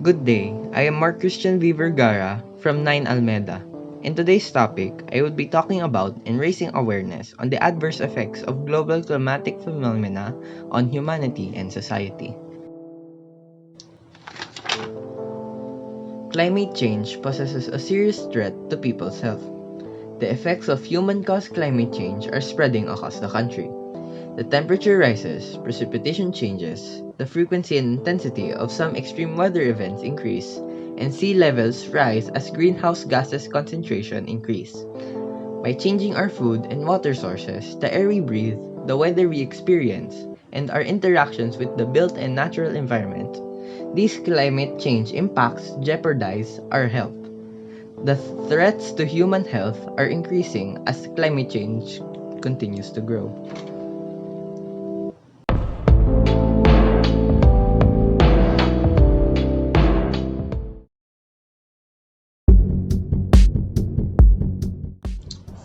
Good day, I am Mark Christian V. Vergara from 9 Almeda. In today's topic, I would be talking about and raising awareness on the adverse effects of global climatic phenomena on humanity and society. Climate change poses a serious threat to people's health. The effects of human-caused climate change are spreading across the country. The temperature rises, precipitation changes, the frequency and intensity of some extreme weather events increase, and sea levels rise as greenhouse gases concentration increase. By changing our food and water sources, the air we breathe, the weather we experience, and our interactions with the built and natural environment, these climate change impacts jeopardize our health. The threats to human health are increasing as climate change continues to grow.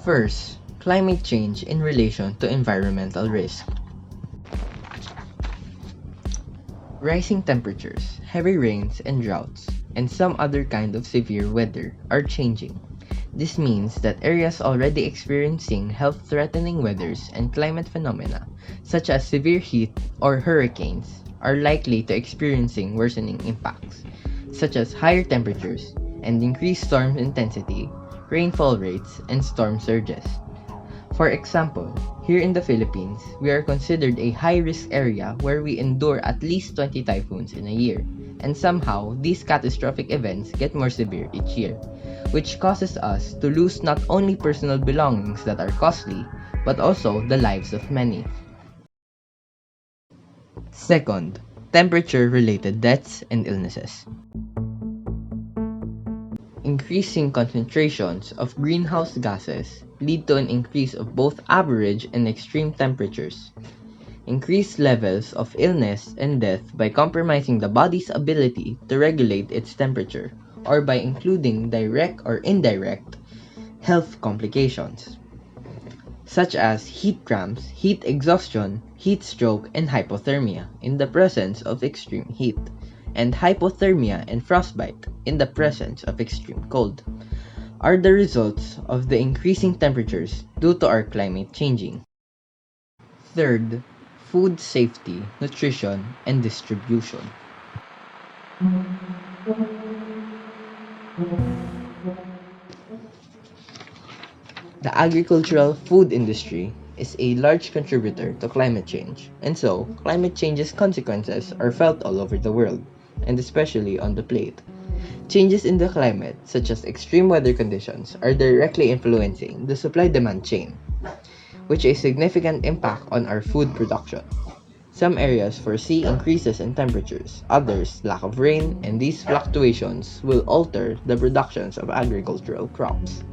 First, climate change in relation to environmental risk. Rising temperatures, heavy rains and droughts, and some other kind of severe weather are changing. This means that areas already experiencing health-threatening weathers and climate phenomena, such as severe heat or hurricanes, are likely to experiencing worsening impacts, such as higher temperatures and increased storm intensity, rainfall rates, and storm surges. For example, here in the Philippines, we are considered a high-risk area where we endure at least 20 typhoons in a year, and somehow these catastrophic events get more severe each year, which causes us to lose not only personal belongings that are costly, but also the lives of many. Second, temperature-related deaths and illnesses. Increasing concentrations of greenhouse gases lead to an increase of both average and extreme temperatures. Increased levels of illness and death by compromising the body's ability to regulate its temperature, or by including direct or indirect health complications, such as heat cramps, heat exhaustion, heat stroke, and hypothermia in the presence of extreme heat, and hypothermia and frostbite in the presence of extreme cold, are the results of the increasing temperatures due to our climate changing. Third, food safety, nutrition, and distribution. The agricultural food industry is a large contributor to climate change, and so climate change's consequences are felt all over the world, and especially on the plate. Changes in the climate, such as extreme weather conditions, are directly influencing the supply-demand chain, which has a significant impact on our food production. Some areas foresee increases in temperatures, others lack of rain, and these fluctuations will alter the productions of agricultural crops.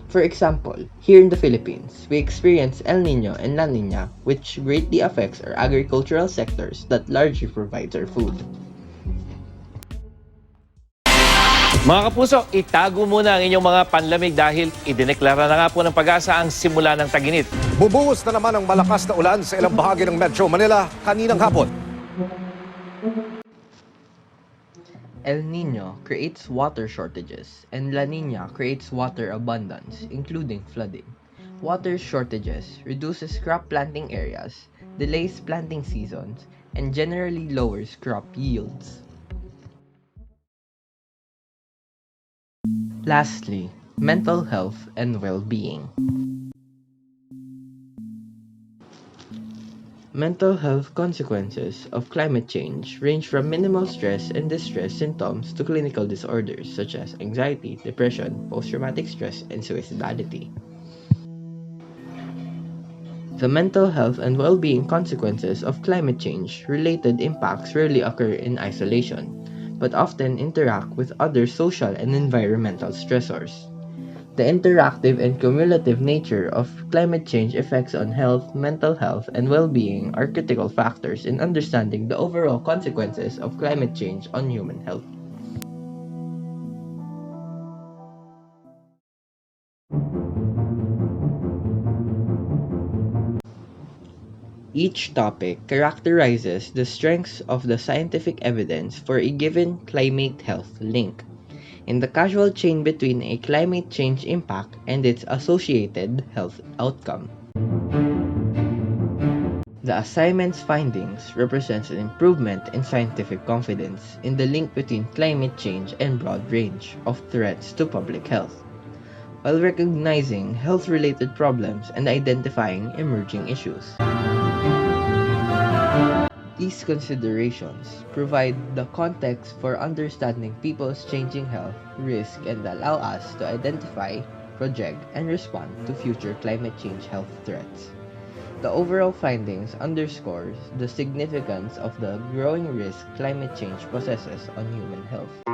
For example, here in the Philippines, we experience El Nino and La Nina, which greatly affects our agricultural sectors that largely provides our food. Mga kapuso, itago muna ang inyong mga panlamig dahil idineklara na nga po ng pag-asa ang simula ng taginit. Bubuhos na naman ang malakas na ulan sa ilang bahagi ng Metro Manila kaninang hapon. El Nino creates water shortages, and La Nina creates water abundance, including flooding. Water shortages reduces crop planting areas, delays planting seasons, and generally lowers crop yields. Lastly, mental health and well-being. Mental health consequences of climate change range from minimal stress and distress symptoms to clinical disorders such as anxiety, depression, post-traumatic stress, and suicidality. The mental health and well-being consequences of climate change-related impacts rarely occur in isolation, but often interact with other social and environmental stressors. The interactive and cumulative nature of climate change effects on health, mental health, and well-being are critical factors in understanding the overall consequences of climate change on human health. Each topic characterizes the strengths of the scientific evidence for a given climate health link, and the causal chain between a climate change impact and its associated health outcome. The assignment's findings represents an improvement in scientific confidence in the link between climate change and broad range of threats to public health, while recognizing health-related problems and identifying emerging issues. These considerations provide the context for understanding people's changing health risk and allow us to identify, project, and respond to future climate change health threats. The overall findings underscores the significance of the growing risk climate change possesses on human health.